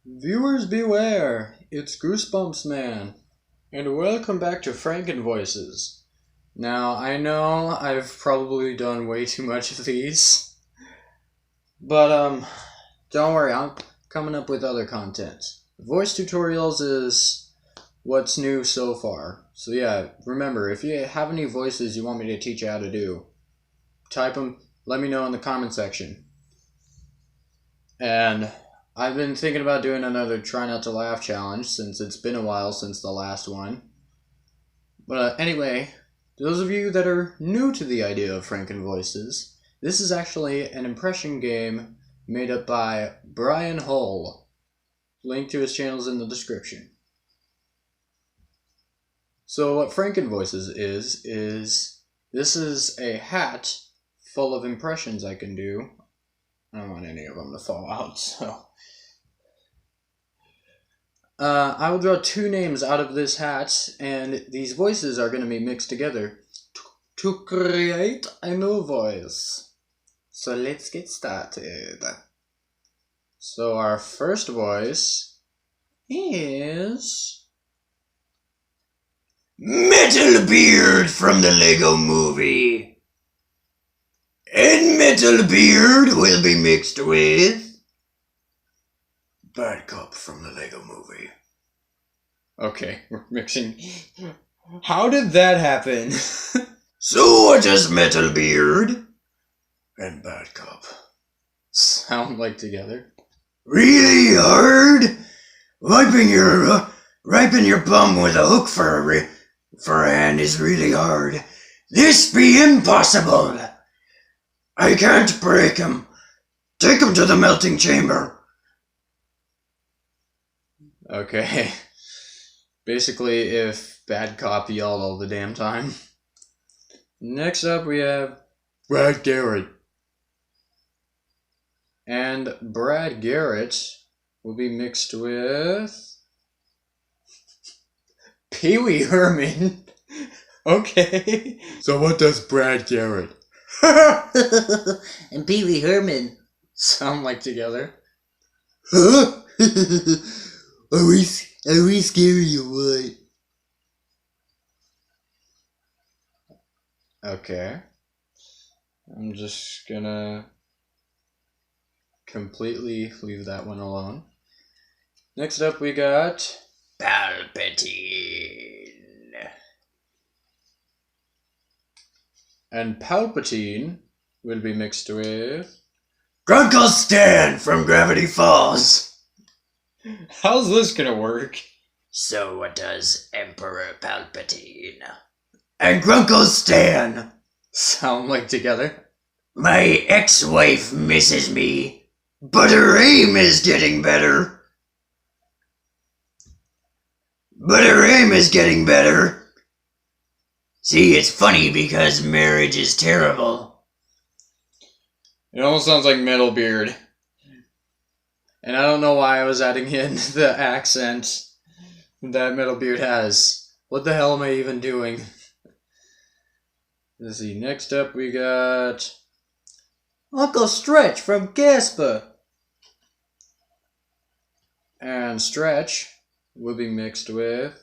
Viewers beware, it's Goosebumps Man, and welcome back to Frankenvoices. Now, I know I've probably done way too much of these, but don't worry, I'm coming up with other content. Voice tutorials is what's new so far. So yeah, remember, if you have any voices you want me to teach you how to do, type them, let me know in the comment section. And I've been thinking about doing another Try Not to Laugh challenge since it's been a while since the last one. But anyway, those of you that are new to the idea of Frankenvoices, this is actually an impression game made up by Brian Hull. Link to his channel is in the description. So what Frankenvoices is this is a hat full of impressions I can do. I don't want any of them to fall out, so I will draw two names out of this hat, and these voices are going to be mixed together to create a new voice. So let's get started. So our first voice is Middlebeard from the Lego Movie. And Middlebeard will be mixed with Bad Cop from the Lego Movie. Okay, we're mixing. How did that happen? So what does Middlebeard and Bad Cop sound like together? Really hard? Wiping your bum with a hook for a hand is really hard. This be impossible. I can't break him. Take him to the melting chamber. Okay. Basically, if Bad Cop yelled all the damn time. Next up, we have Brad Garrett. And Brad Garrett will be mixed with Pee Wee Herman. Okay. So what does Brad Garrett and Pee Wee Herman sound like together? Huh? Are we scary or what? Okay. I'm just gonna completely leave that one alone. Next up we got Palpatine. And Palpatine will be mixed with Kronk Stan from Gravity Falls. How's this gonna work? So what does Emperor Palpatine and Kronk Stan sound like together? My ex-wife misses me, but her aim is getting better. See, it's funny because marriage is terrible. It almost sounds like Middlebeard. And I don't know why I was adding in the accent that Middlebeard has. What the hell am I even doing? Let's see, next up we got Uncle Stretch from Casper. And Stretch will be mixed with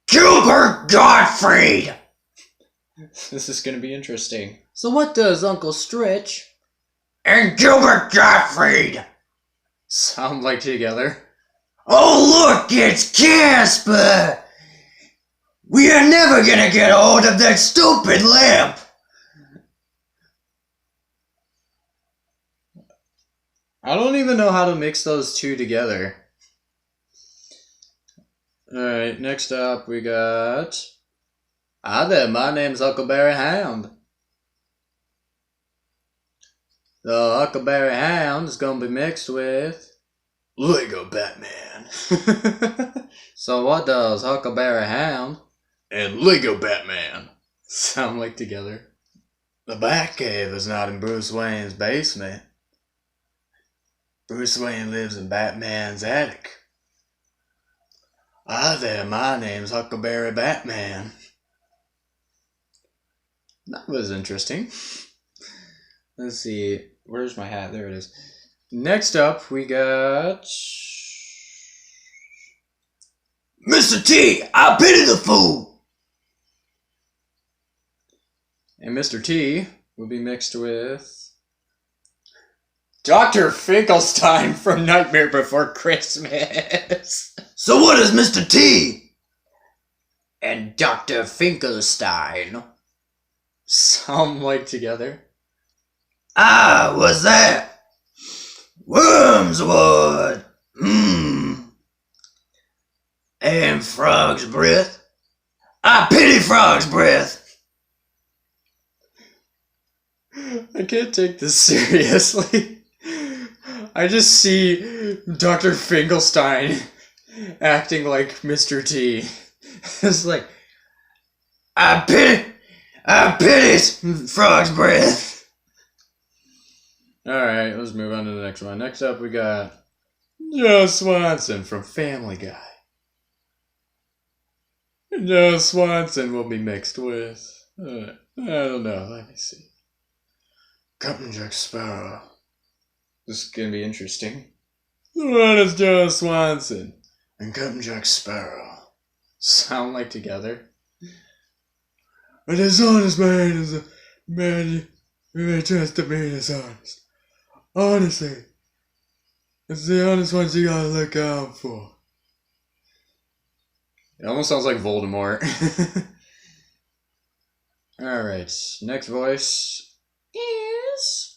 Gilbert Gottfried. This is going to be interesting. So what does Uncle Stretch and Gilbert Gottfried sound like together? Oh look, it's Casper! We are never gonna get hold of that stupid lamp! I don't even know how to mix those two together. Alright, next up we got Hi there, my name's Huckleberry Hound. The Huckleberry Hound is going to be mixed with Lego Batman. So what does Huckleberry Hound and Lego Batman sound like together? The Batcave is not in Bruce Wayne's basement. Bruce Wayne lives in Batman's attic. Hi there, my name's Huckleberry Batman. That was interesting. Let's see. Where's my hat? There it is. Next up, we got Mr. T, I pity the fool. And Mr. T will be mixed with Dr. Finkelstein from Nightmare Before Christmas. So what is Mr. T? And Dr. Finkelstein sound like together? Ah, what's that? Wormswood. And frog's breath. I pity frog's breath. I can't take this seriously. I just see Dr. Finkelstein acting like Mr. T. It's like, I pity frog's breath. Alright, let's move on to the next one. Next up we got Joe Swanson from Family Guy. Joe Swanson will be mixed with, I don't know, let me see. Captain Jack Sparrow. This is gonna be interesting. What is Joe Swanson and Captain Jack Sparrow sound like together? A dishonest man is a man you may trust to be dishonest. Honestly, it's the honest ones you gotta look out for. It almost sounds like Voldemort. Alright, next voice is...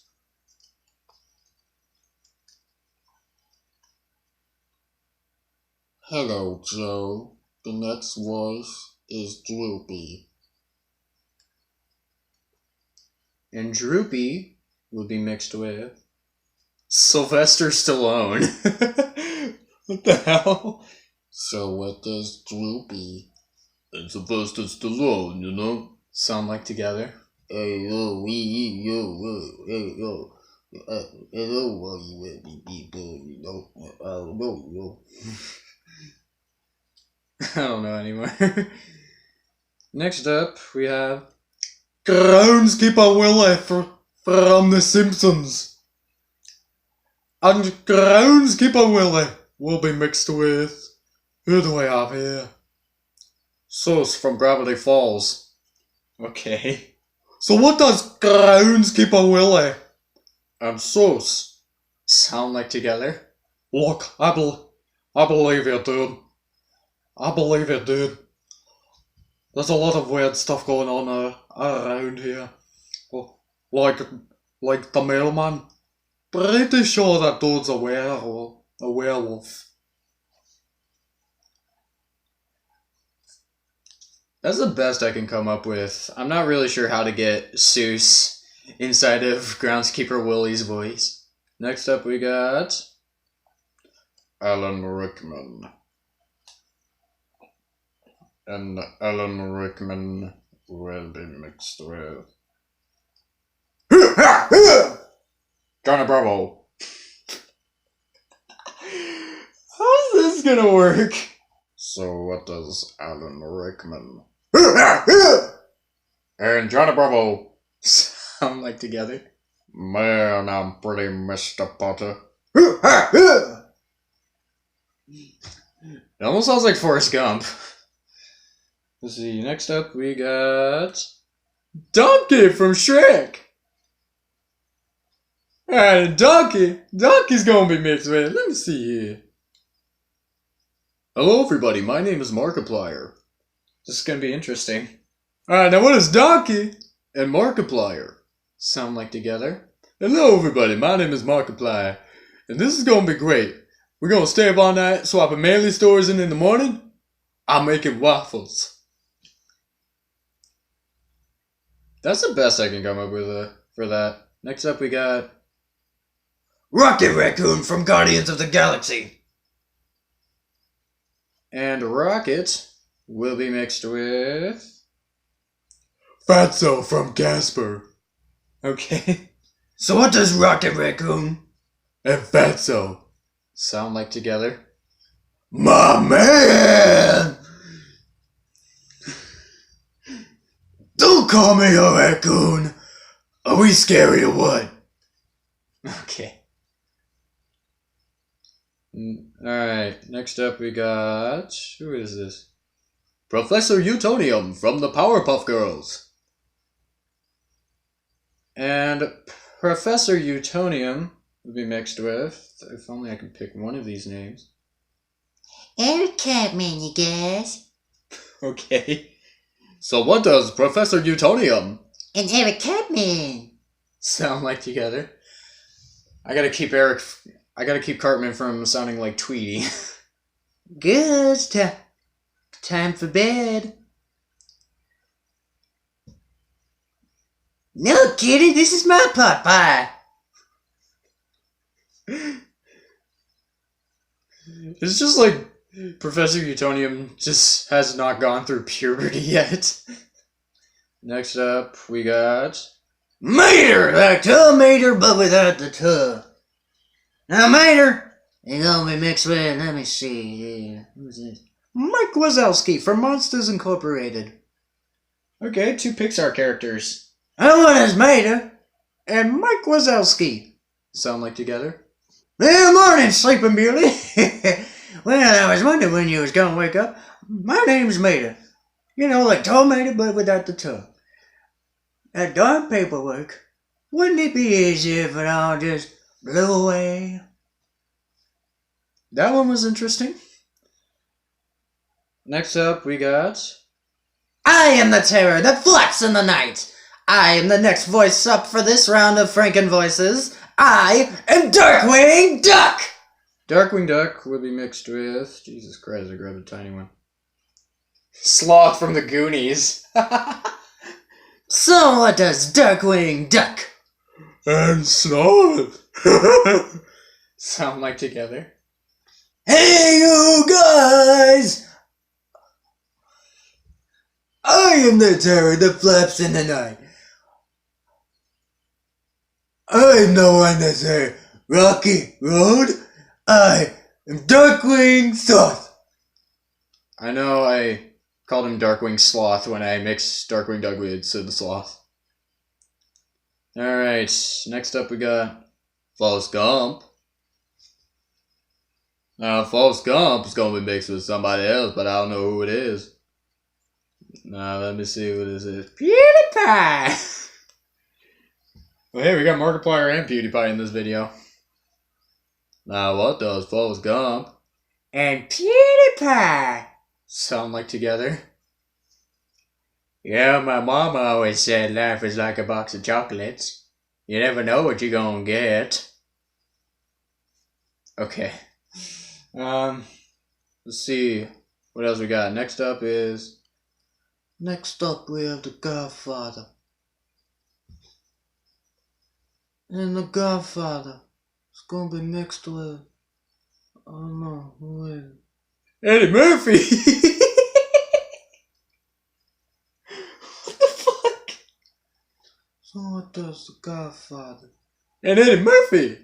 Hello, Joe. The next voice is Droopy. And Droopy will be mixed with Sylvester Stallone. What the hell? So what does Droopy and Sylvester Stallone, you know? Sound like together? Hey, yo, hello, what you with me people, you know? I don't know, yo. I don't know anymore. Next up, we have Groundskeeper Willie from The Simpsons. And Groundskeeper Willie will be mixed with... Who do we have here? Sauce from Gravity Falls. Okay. So what does Groundskeeper Willie and Sauce sound like together? Look, I believe you, dude. I believe it, dude. There's a lot of weird stuff going on around here. Like the mailman. Pretty sure that dude's a werewolf. That's the best I can come up with. I'm not really sure how to get Seuss inside of Groundskeeper Willie's voice. Next up we got... Alan Rickman. And Alan Rickman will be mixed with... Johnny Bravo. How's this gonna work? So what does Alan Rickman and Johnny Bravo sound like together? Man, I'm pretty Mr. Potter. It almost sounds like Forrest Gump. Let's see, next up we got Donkey from Shrek. Alright, Donkey's gonna be mixed with. Let me see here. Hello everybody, my name is Markiplier. This is gonna be interesting. Alright, now what does Donkey and Markiplier sound like together? Hello everybody, my name is Markiplier. And this is gonna be great. We're gonna stay up all night, swapping manly stores in the morning. I'm making waffles. That's the best I can come up with for that. Next up we got Rocket Raccoon from Guardians of the Galaxy. And Rocket will be mixed with Fatso from Casper. Okay. So what does Rocket Raccoon and Fatso sound like together? My man! Don't call me a raccoon. Are we scary or what? Okay. Alright, next up we got... Who is this? Professor Utonium from the Powerpuff Girls. And Professor Utonium would be mixed with... If only I could pick one of these names. Eric Catman, you guys. Okay. So what does Professor Utonium And Eric Catman sound like together? I gotta keep Cartman from sounding like Tweety. Good. Time for bed. No kidding, this is my pot pie. It's just like Professor Utonium just has not gone through puberty yet. Next up, we got... Mater, like tomato, but without the tub. Now, Mater, you're gonna be mixed with, let me see here. Who's this? Mike Wazowski from Monsters Incorporated. Okay, 2 Pixar characters. I want his Mater and Mike Wazowski. Sound like together? Good morning, Sleeping Beauty. Well, I was wondering when you was gonna wake up. My name's Mater. You know, like tomato, but without the tub. That darn paperwork. Wouldn't it be easier if it all just blew away? That one was interesting. Next up, we got... I am the terror that flaps in the night. I am the next voice up for this round of Frankenvoices. I am Darkwing Duck! Darkwing Duck will be mixed with... Jesus Christ, I grabbed a tiny one. Sloth from the Goonies. So what does Darkwing Duck and Sloth sound like together? Hey you guys! I am the terror that flaps in the night. I'm the one that say Rocky Road. I am Darkwing Sloth. I know I called him Darkwing Sloth when I mixed Darkwing Duck with Sid Sloth. Alright, next up we got False Gump. Now, False Gump is going to be mixed with somebody else, but I don't know who it is. Now, let me see who this is. PewDiePie. Well, hey, we got Markiplier and PewDiePie in this video. Now, what does False Gump And PewDiePie sound like together? Yeah, my mama always said life is like a box of chocolates. You never know what you're gonna get. Okay. Let's see. What else we got? Next up we have the Godfather. And the Godfather is gonna be mixed with... I don't know, who is it? Eddie Murphy! What the fuck? So what does the Godfather and Eddie Murphy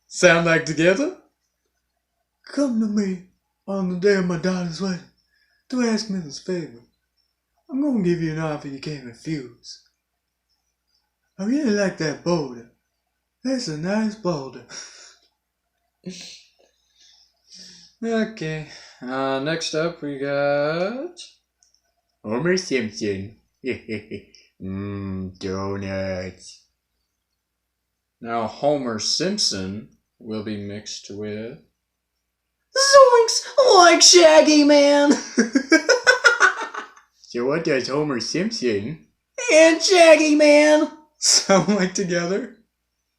sound like together? Come to me on the day of my daughter's wedding to ask me this favor. I'm gonna give you an offer you can't refuse. I really like that boulder. That's a nice boulder. Okay. Next up we got Homer Simpson. Donuts. Now Homer Simpson will be mixed with Zoinks! Like Shaggy Man! So what does Homer Simpson And Shaggy Man! sound like together?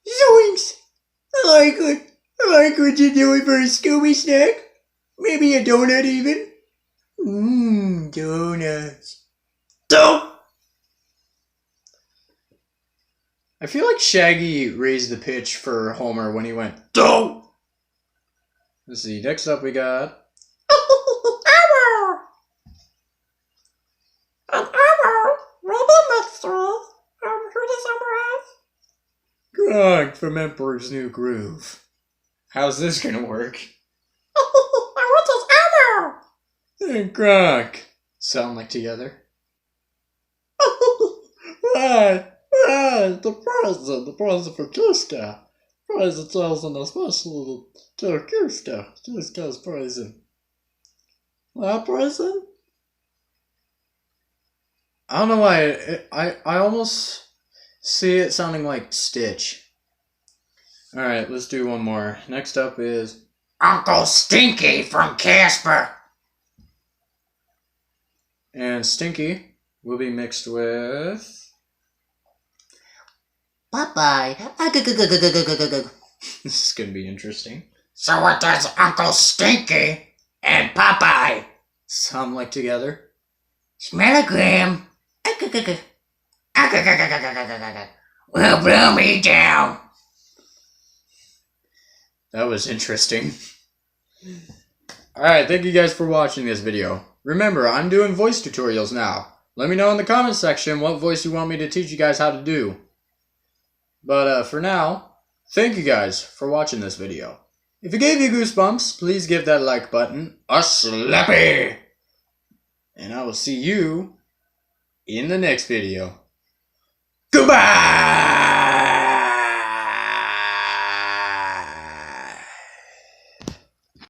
Zoinks! I like what you're doing for a Scooby snack. Maybe a donut even. Donuts. Don't! I feel like Shaggy raised the pitch for Homer when he went, Don't! let's see, next up we got Kronk from Emperor's New Groove. How's this gonna work? And Kronk sound like together? Right, the present for Kiska. present especially to Kirsta. This guy's present. That present? I don't know why. I almost see it sounding like Stitch. Alright, let's do one more. Next up is Uncle Stinky from Casper. And Stinky will be mixed with Popeye. This is gonna be interesting. So what does Uncle Stinky and Popeye Sound like together. smellogram will blow me down? That was interesting. Alright, thank you guys for watching this video. Remember, I'm doing voice tutorials now. Let me know in the comments section what voice you want me to teach you guys how to do. But for now, thank you guys for watching this video. If it gave you goosebumps, please give that like button a slappy. And I will see you in the next video. Goodbye!